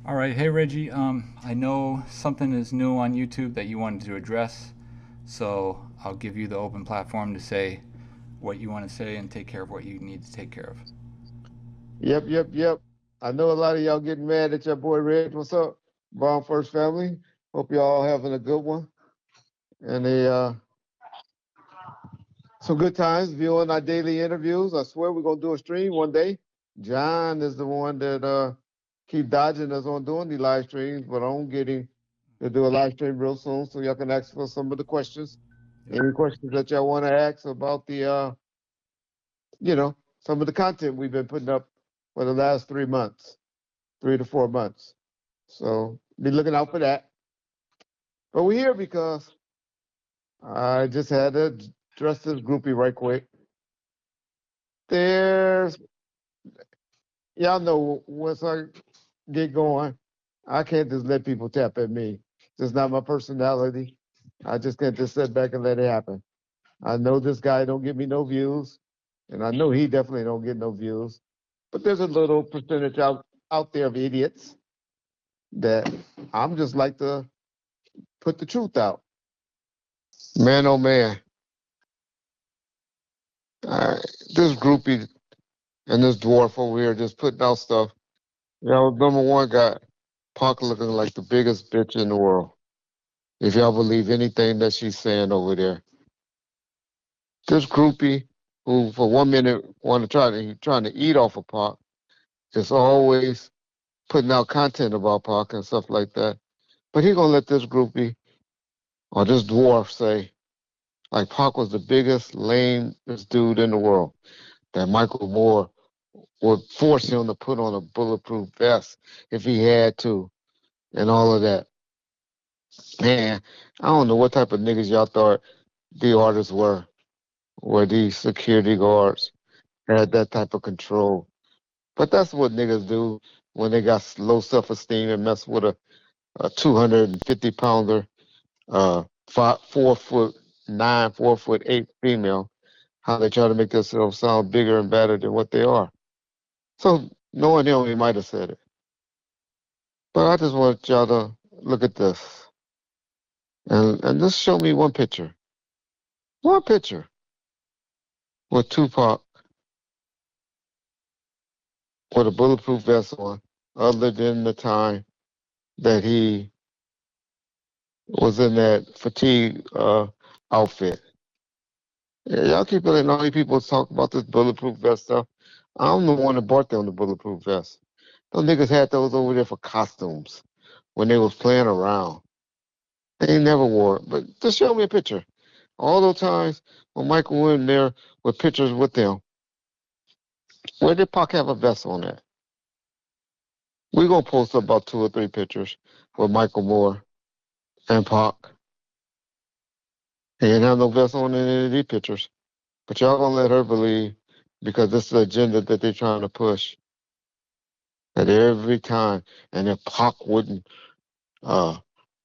All right, hey Reggie. I know something is new on YouTube that you wanted to address, so I'll give you the open platform to say what you want to say and take care of what you need to take care of. Yep. I know a lot of y'all getting mad at your boy Reg. What's up? Bomb First Family. Hope y'all having a good one. And some good times viewing our daily interviews. I swear we're gonna do a stream one day. John is the one that keep dodging us on doing the live streams, but I'm getting to do a live stream real soon so y'all can ask for some of the questions. Yep. Any questions that y'all want to ask about the some of the content we've been putting up for the last 3 months, 3 to 4 months. So be looking out for that. But we're here because I just had to address this groupie right quick. There's, y'all know, once I get going, I can't just let people tap at me. It's not my personality. I just can't just sit back and let it happen. I know this guy don't give me no views, and I know he definitely don't get no views. But there's a little percentage out there of idiots that I'm just like to put the truth out. Man, oh man, this groupie and this dwarf over here just putting out stuff. Number one got Punk looking like the biggest bitch in the world. If y'all believe anything that she's saying over there, this groupie who for 1 minute want to trying to eat off of Pac is always putting out content about Pac and stuff like that. But he gonna let this groupie or this dwarf say like Pac was the biggest lamest dude in the world. That Michael Moore would force him to put on a bulletproof vest if he had to, and all of that. Man, I don't know what type of niggas y'all thought the artists were these security guards had that type of control. But that's what niggas do when they got low self esteem and mess with a 250 pounder, 4'9", 4'8" female. How they try to make themselves sound bigger and better than what they are. So knowing him, he might have said it. But I just want y'all to look at this and just show me one picture with Tupac with a bulletproof vest on, other than the time that he was in that fatigue outfit. Yeah, y'all keep letting all these people talk about this bulletproof vest stuff. I'm the one that bought them the bulletproof vest. Those niggas had those over there for costumes when they was playing around. They ain't never wore it. But just show me a picture. All those times when Michael went in there with pictures with them, where did Pac have a vest on that? We gonna post about 2 or 3 pictures with Michael Moore and Pac. He didn't have no vest on in any of these pictures. But y'all gonna let her believe because this is the agenda that they're trying to push. That every time, and if Pac wouldn't, uh,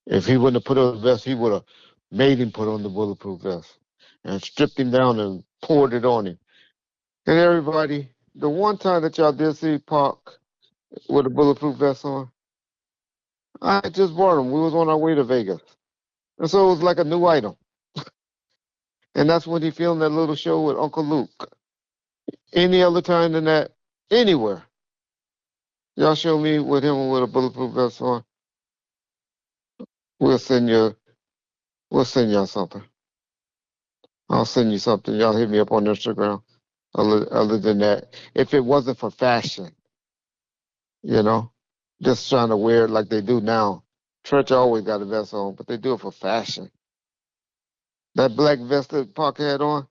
if he wouldn't have put on the vest, he would have made him put on the bulletproof vest and stripped him down and poured it on him. And everybody, the one time that y'all did see Pac with a bulletproof vest on, I just bought him. We was on our way to Vegas, and so it was like a new item. And that's when he filmed that little show with Uncle Luke. Any other time than that, anywhere, y'all show me with him with a bulletproof vest on, we'll send you, we'll send y'all something. I'll send you something. Y'all hit me up on Instagram. Other than that, if it wasn't for fashion, you know, just trying to wear it like they do now. Church always got a vest on, but they do it for fashion. That black vest that Park had on,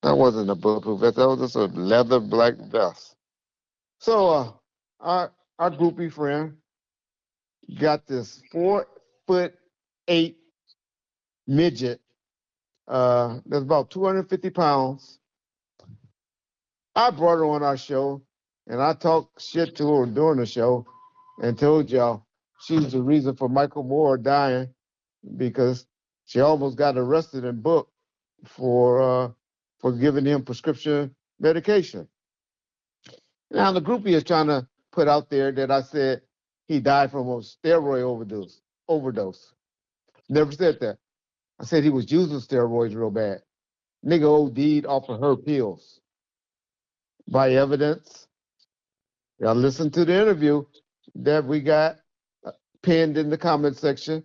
that wasn't a bulletproof vest. That was just a leather black vest. So, our groupie friend got this 4'8" midget. That's about 250 pounds. I brought her on our show, and I talked shit to her during the show, and told y'all she was the reason for Michael Moore dying because she almost got arrested and booked for giving him prescription medication. Now the groupie is trying to put out there that I said he died from a steroid overdose. Overdose. Never said that. I said he was using steroids real bad. Nigga OD'd off of her pills. By evidence, y'all listen to the interview that we got pinned in the comment section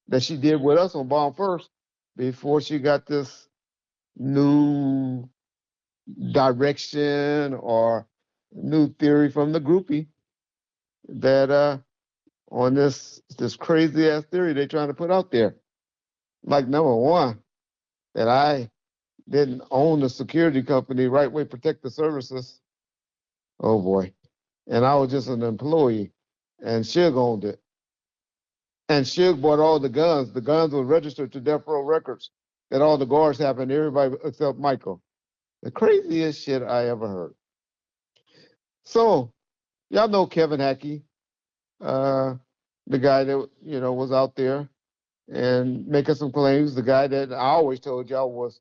that she did with us on Bomb First before she got this new direction or new theory from the groupie that on this crazy ass theory they're trying to put out there. Like number one, that I didn't own the security company, Right Way Protective Services. Oh boy. And I was just an employee. And Suge owned it. And Suge bought all the guns. The guns were registered to Death Row Records. That all the guards happened to everybody except Michael. The craziest shit I ever heard. So, y'all know Kevin Hackey, the guy that was out there and making some claims. The guy that I always told y'all was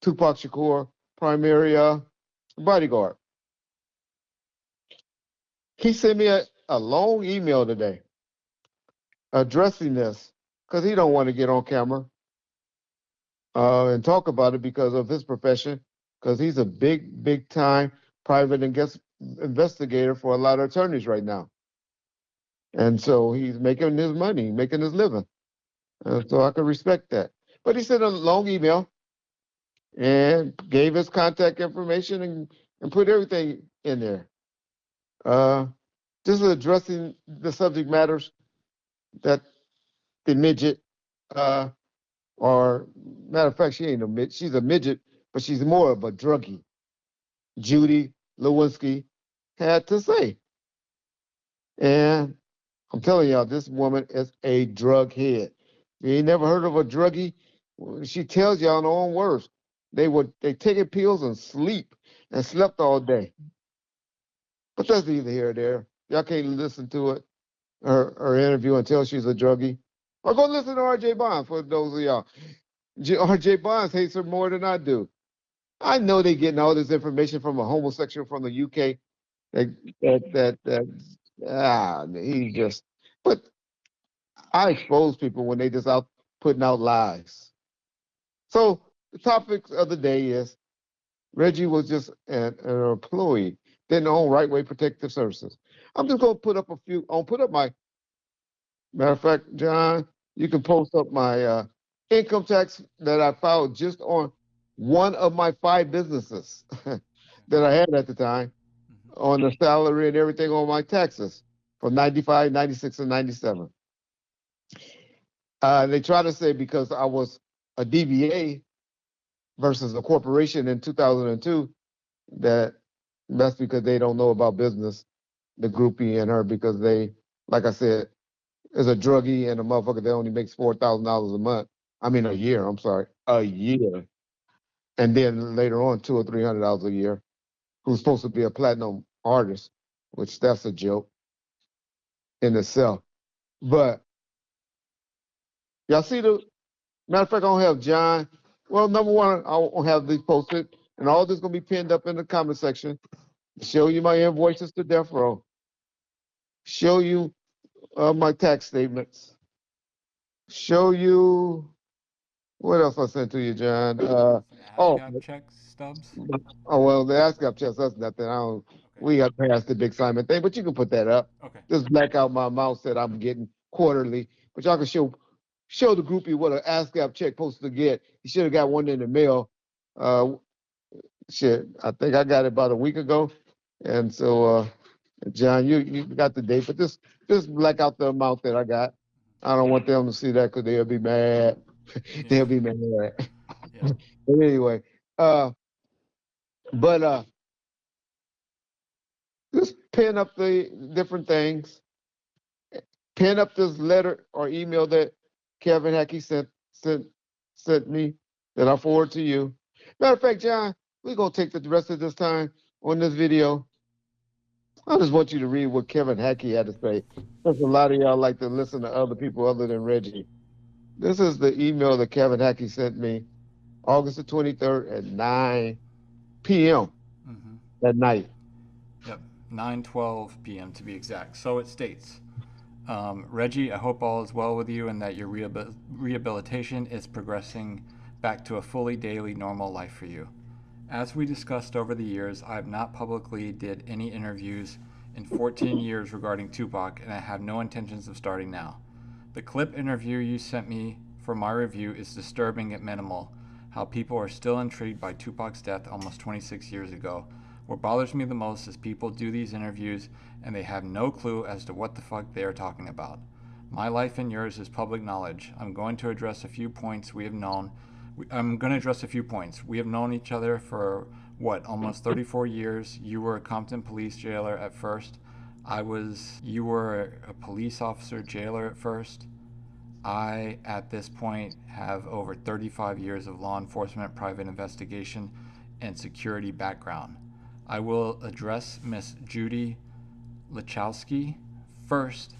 Tupac Shakur primary bodyguard. He sent me a long email today addressing this because he don't want to get on camera and talk about it because of his profession, because he's a big time private investigator for a lot of attorneys right now. And so he's making his money, making his living. So I can respect that. But he sent a long email and gave his contact information and put everything in there. Just addressing the subject matters that the midget, or matter of fact, she ain't a midget. She's a midget, but she's more of a druggie. Judy Lachowski had to say. And I'm telling y'all, this woman is a drug head. You ain't never heard of a druggie? She tells y'all in her own words. They taking pills and sleep and slept all day. But that's neither here or there. Y'all can't listen to it, her interview, and tell she's a druggie. Or go listen to R.J. Bonds for those of y'all. R.J. Bonds hates her more than I do. I know they getting all this information from a homosexual from the UK. He just. But I expose people when they just out putting out lies. So the topic of the day is Reggie was just an employee, didn't own Right Way Protective Services. I'm just gonna put up a few. I'll put up my matter of fact, John. You can post up my income tax that I filed just on one of my 5 businesses that I had at the time, on the salary and everything on my taxes from 95, 96, and 97. They try to say because I was a DBA versus a corporation in 2002, that's because they don't know about business, the groupie and her, because they, like I said, is a druggie and a motherfucker that only makes $4,000 a month. I mean, a year. I'm sorry, a year. And then later on, $200 or $300 a year. Who's supposed to be a platinum artist, which that's a joke in itself. But y'all see the matter of fact, I don't have John. Well, number one, I won't have these posted, and all this gonna be pinned up in the comment section. Show you my invoices to Death Row. Show you my tax statements. Show you what else I sent to you, John. Oh, ASCAP checks, stubs. oh well, the ASCAP checks, that's nothing. I don't. Okay. We got past the big Simon thing, but you can put that up. Okay. Just black out my amount that I'm getting quarterly, but y'all can show the groupie what an ASCAP check supposed to get. You should have got one in the mail. Uh, Shit, I think I got it about a week ago, and so John, you got the date, but just black out the amount that I got. I don't want them to see that because they'll be mad. Yeah. They'll be mad. Yeah. But anyway, uh, but just pin up the different things. Pin up this letter or email that Kevin Hackey sent me that I forward to you. Matter of fact, John, we're gonna take the rest of this time on this video. I just want you to read what Kevin Hackey had to say. Because a lot of y'all like to listen to other people other than Reggie. This is the email that Kevin Hackey sent me August the 23rd at 9 p.m. Mm-hmm. at night. Yep. 9:12 p.m. to be exact. So it states, Reggie, I hope all is well with you and that your rehabilitation is progressing back to a fully daily normal life for you. As we discussed over the years, I have not publicly did any interviews in 14 years regarding Tupac, and I have no intentions of starting now. The clip interview you sent me for my review is disturbing at minimal. How people are still intrigued by Tupac's death almost 26 years ago. What bothers me the most is people do these interviews and they have no clue as to what the fuck they are talking about. My life and yours is public knowledge. I'm going to address a few points we have known. We have known each other for what, almost 34 years. You were a Compton police jailer at first. You were a police officer jailer at first. I, at this point, have over 35 years of law enforcement, private investigation, and security background. I will address Miss Judy Lachowski. First,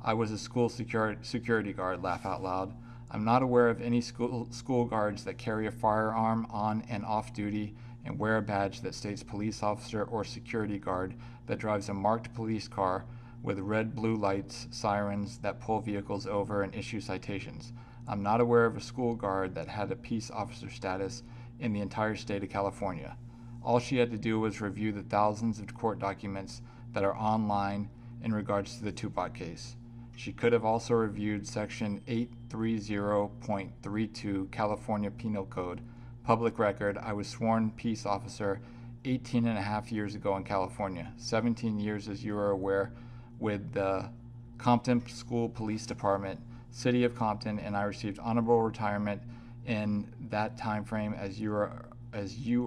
I was a school security guard, laugh out loud. I'm not aware of any school guards that carry a firearm on and off duty and wear a badge that states police officer or security guard that drives a marked police car with red blue lights, sirens that pull vehicles over and issue citations. I'm not aware of a school guard that had a peace officer status in the entire state of California. All she had to do was review the thousands of court documents that are online in regards to the Tupac case. She could have also reviewed Section 830.32 California Penal Code, public record. I was sworn peace officer 18 and a half years ago in California, 17 years as you are aware with the Compton School Police Department, City of Compton, and I received honorable retirement in that time frame. As you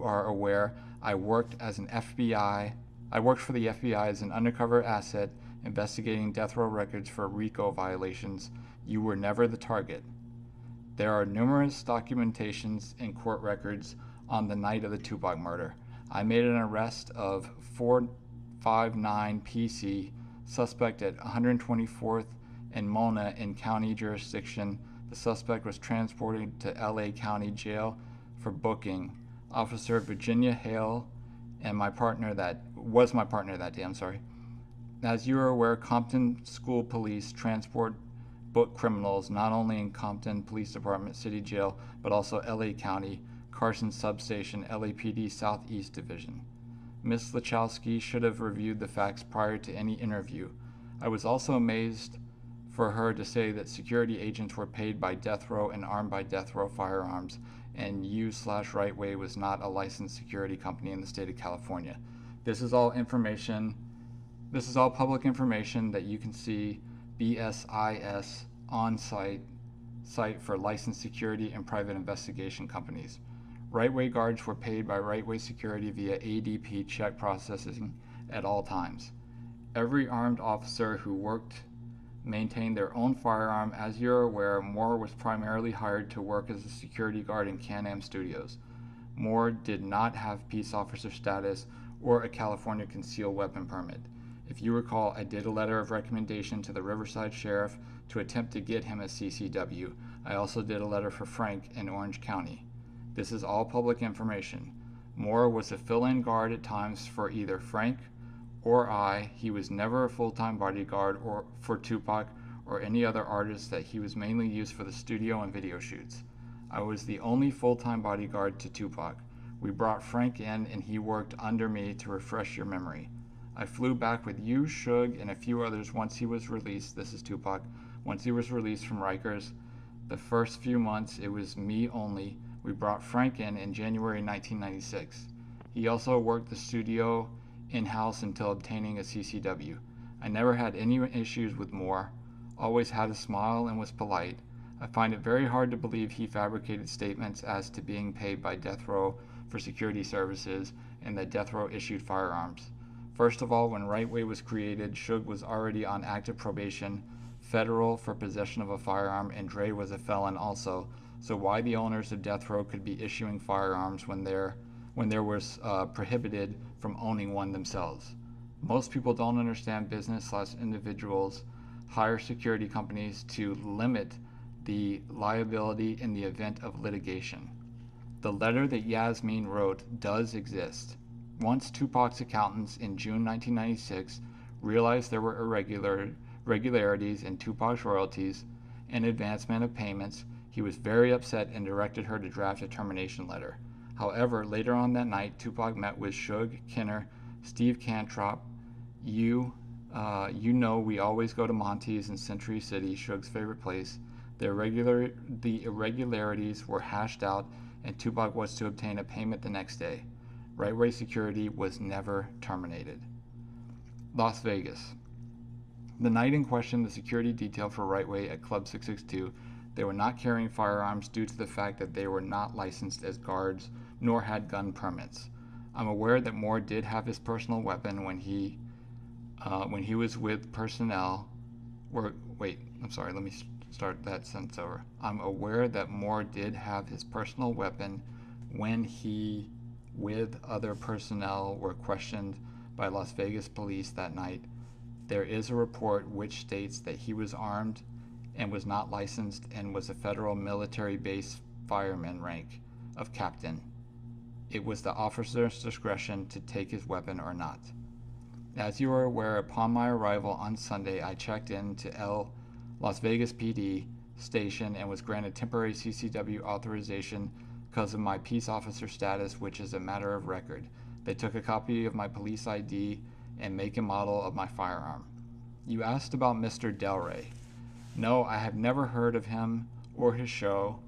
are aware, I worked for the FBI as an undercover asset investigating death row records for RICO violations. You were never the target. There are numerous documentations in court records on the night of the Tupac murder. I made an arrest of 459 PC, suspect at 124th and Mona in county jurisdiction. The suspect was transported to LA County Jail for booking. Officer Virginia Hale and my partner that day, As you are aware, Compton School Police transport book criminals not only in Compton Police Department City Jail, but also LA County, Carson Substation, LAPD Southeast Division. Ms. Lachowski should have reviewed the facts prior to any interview. I was also amazed for her to say that security agents were paid by death row and armed by death row firearms, and U/Rightway was not a licensed security company in the state of California. This is all public information that you can see BSIS on-site for licensed security and private investigation companies. Rightway guards were paid by Rightway Security via ADP check processing at all times. Every armed officer who worked maintained their own firearm. As you're aware, Moore was primarily hired to work as a security guard in Can-Am Studios. Moore did not have peace officer status or a California concealed weapon permit. If you recall, I did a letter of recommendation to the Riverside Sheriff to attempt to get him a CCW. I also did a letter for Frank in Orange County. This is all public information. Moore was a fill-in guard at times for either Frank or I. He was never a full-time bodyguard or for Tupac or any other artist that he was mainly used for the studio and video shoots. I was the only full-time bodyguard to Tupac. We brought Frank in and he worked under me to refresh your memory. I flew back with you, Suge, and a few others once he was released. This is Tupac. Once he was released from Rikers. The first few months, it was me only. We brought Frank in January 1996. He also worked the studio in-house until obtaining a CCW. I never had any issues with Moore. Always had a smile and was polite. I find it very hard to believe he fabricated statements as to being paid by death row for security services and that death row issued firearms. First of all, when Rightway was created, Suge was already on active probation, federal for possession of a firearm, and Dre was a felon also. So why the owners of death row could be issuing firearms when there was prohibited from owning one themselves? Most people don't understand business/individuals hire security companies to limit the liability in the event of litigation. The letter that Yasmin wrote does exist. Once Tupac's accountants in June 1996 realized there were irregularities in Tupac's royalties and advancement of payments, he was very upset and directed her to draft a termination letter. However, later on that night, Tupac met with Suge Kinner, Steve Cantrop. You know we always go to Monty's in Century City, Suge's favorite place. The irregularities were hashed out, and Tupac was to obtain a payment the next day. Right Way Security was never terminated. Las Vegas. The night in question, the security detail for Right Way at Club 662, they were not carrying firearms due to the fact that they were not licensed as guards nor had gun permits. I'm aware that Moore did have his personal weapon when he was with personnel. Let me start that sentence over. I'm aware that Moore did have his personal weapon when he, with other personnel, were questioned by Las Vegas police that night. There is a report which states that he was armed and was not licensed and was a federal military base fireman rank of captain. It was the officer's discretion to take his weapon or not. As you are aware, upon my arrival on Sunday, I checked into Las Vegas PD station and was granted temporary CCW authorization because of my peace officer status, which is a matter of record. They took a copy of my police ID and make and model of my firearm. You asked about Mr. Delray. No, I have never heard of him or his show.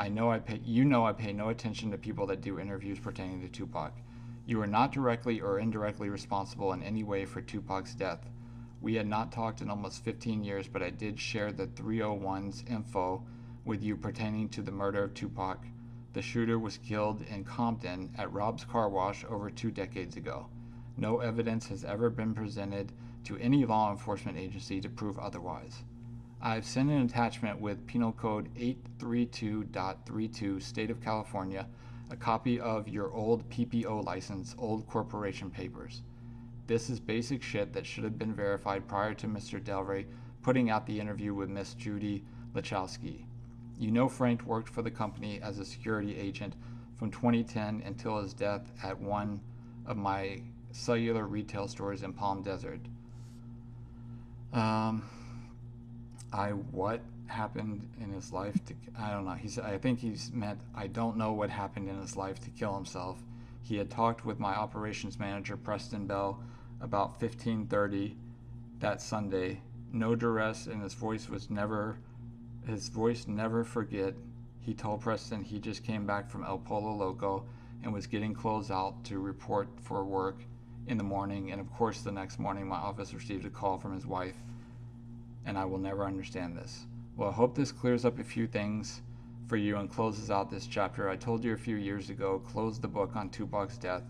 You know I pay no attention to people that do interviews pertaining to Tupac. You are not directly or indirectly responsible in any way for Tupac's death. We had not talked in almost 15 years, but I did share the 301's info with you pertaining to the murder of Tupac. The shooter was killed in Compton at Rob's Car Wash over 2 decades ago. No evidence has ever been presented to any law enforcement agency to prove otherwise. I have sent an attachment with Penal Code 832.32, State of California, a copy of your old PPO license, old corporation papers. This is basic shit that should have been verified prior to Mr. Delray putting out the interview with Miss Judy Lachowski. You know Frank worked for the company as a security agent from 2010 until his death at one of my cellular retail stores in Palm Desert. What happened in his life to, I don't know. I think he's meant, I don't know what happened in his life to kill himself. He had talked with my operations manager, Preston Bell, about 15:30 that Sunday. No duress, and his voice never forget. He told Preston he just came back from El Polo Loco and was getting clothes out to report for work in the morning. And of course, the next morning, my office received a call from his wife, and I will never understand this. Well, I hope this clears up a few things for you and closes out this chapter. I told you a few years ago, close the book on Tupac's death.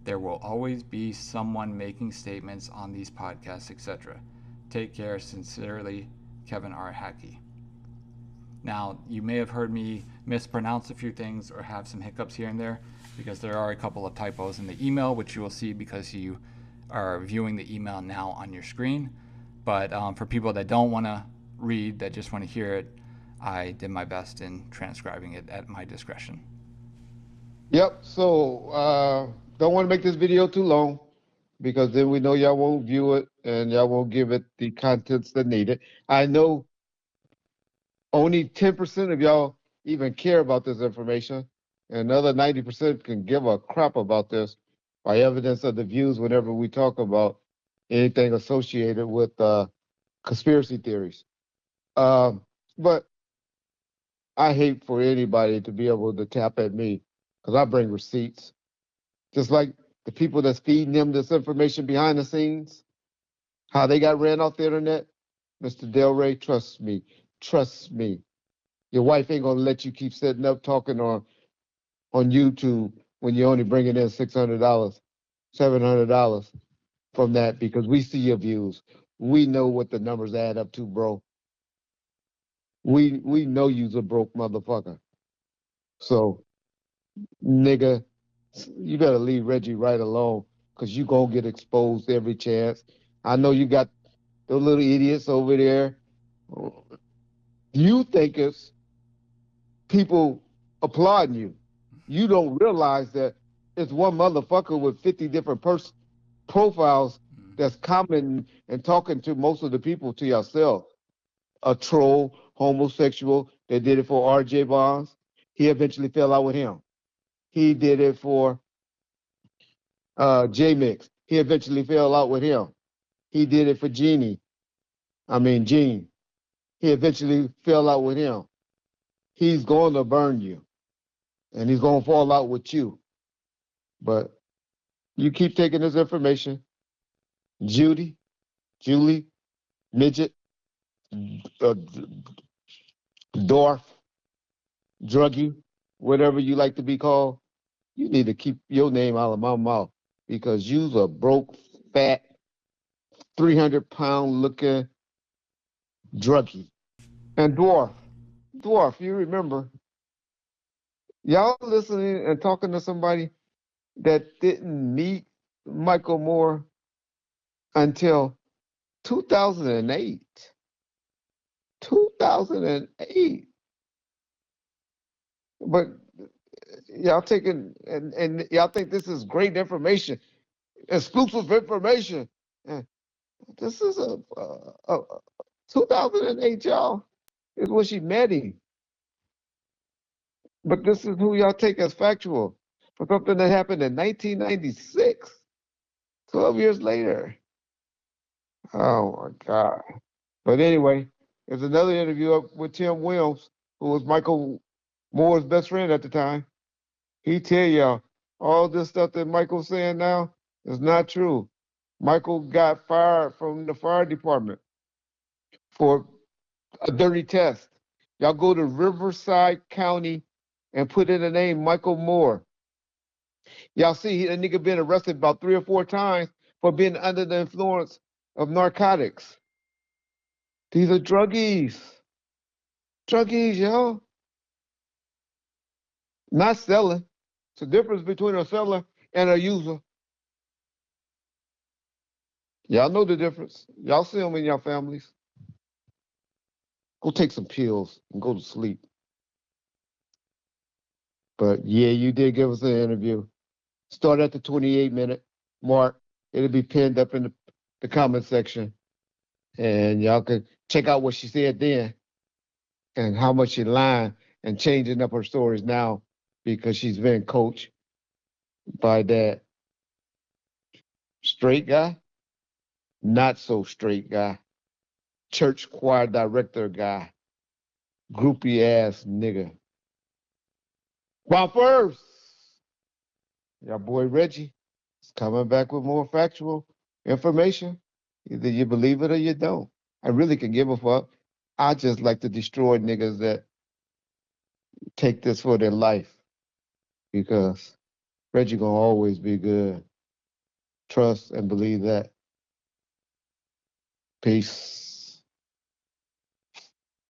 There will always be someone making statements on these podcasts, etc. Take care. Sincerely, Kevin R. Hackey. Now, you may have heard me mispronounce a few things or have some hiccups here and there because there are a couple of typos in the email, which you will see because you are viewing the email now on your screen. But for people that don't want to read, that just want to hear it, I did my best in transcribing it at my discretion. Yep. So don't want to make this video too long because then we know y'all won't view it and y'all won't give it the contents that need it. I know only 10% of y'all even care about this information, and another 90% can give a crap about this by evidence of the views whenever we talk about anything associated with conspiracy theories. But I hate for anybody to be able to tap at me because I bring receipts. Just like the people that's feeding them this information behind the scenes, how they got ran off the internet. Mr. Delray, trust me. Trust me. Your wife ain't gonna let you keep sitting up talking on YouTube when you're only bringing in $600, $700 from that because we see your views. We know what the numbers add up to, bro. We know you's a broke motherfucker. So, nigga, you better leave Reggie Wright alone because you gonna get exposed every chance. I know you got those little idiots over there. You think it's people applauding you. You don't realize that It's one motherfucker with 50 different profiles that's commenting and talking to most of the people to yourself. A troll, homosexual that did it for R.J. Bonds. He eventually fell out with him. He did it for J-Mix. He eventually fell out with him. He did it for Gene. He eventually fell out with him. He's going to burn you, and he's going to fall out with you. But you keep taking this information, Judy, Julie, midget, uh, dwarf, druggie, whatever you like to be called. You need to keep your name out of my mouth because you's a broke, fat, 300-pound looking druggie. And dwarf, you remember, y'all listening and talking to somebody that didn't meet Michael Moore until 2008. 2008. But y'all taking and y'all think this is great information, exclusive information. And this is a 2008, y'all, is when she met him. But this is who y'all take as factual for something that happened in 1996, 12 years later. Oh my God. But anyway, there's another interview up with Tim Williams, who was Michael Moore's best friend at the time. He tell y'all all this stuff that Michael's saying now is not true. Michael got fired from the fire department for a dirty test. Y'all go to Riverside County and put in the name Michael Moore. Y'all see that nigga been arrested about 3 or 4 times for being under the influence of narcotics. These are druggies. Druggies, y'all. Not selling. It's the difference between a seller and a user. Y'all know the difference. Y'all see them in your families. Go take some pills and go to sleep. But yeah, you did give us an interview. Start at the 28-minute mark. It'll be pinned up in the comment section. And y'all can check out what she said then and how much she lying and changing up her stories now because she's been coached by that straight guy, not so straight guy, church choir director guy, groupie ass nigga. But first, your boy Reggie is coming back with more factual information. Either you believe it or you don't. I really can give a fuck. I just like to destroy niggas that take this for their life because Reggie gonna always be good. Trust and believe that. Peace.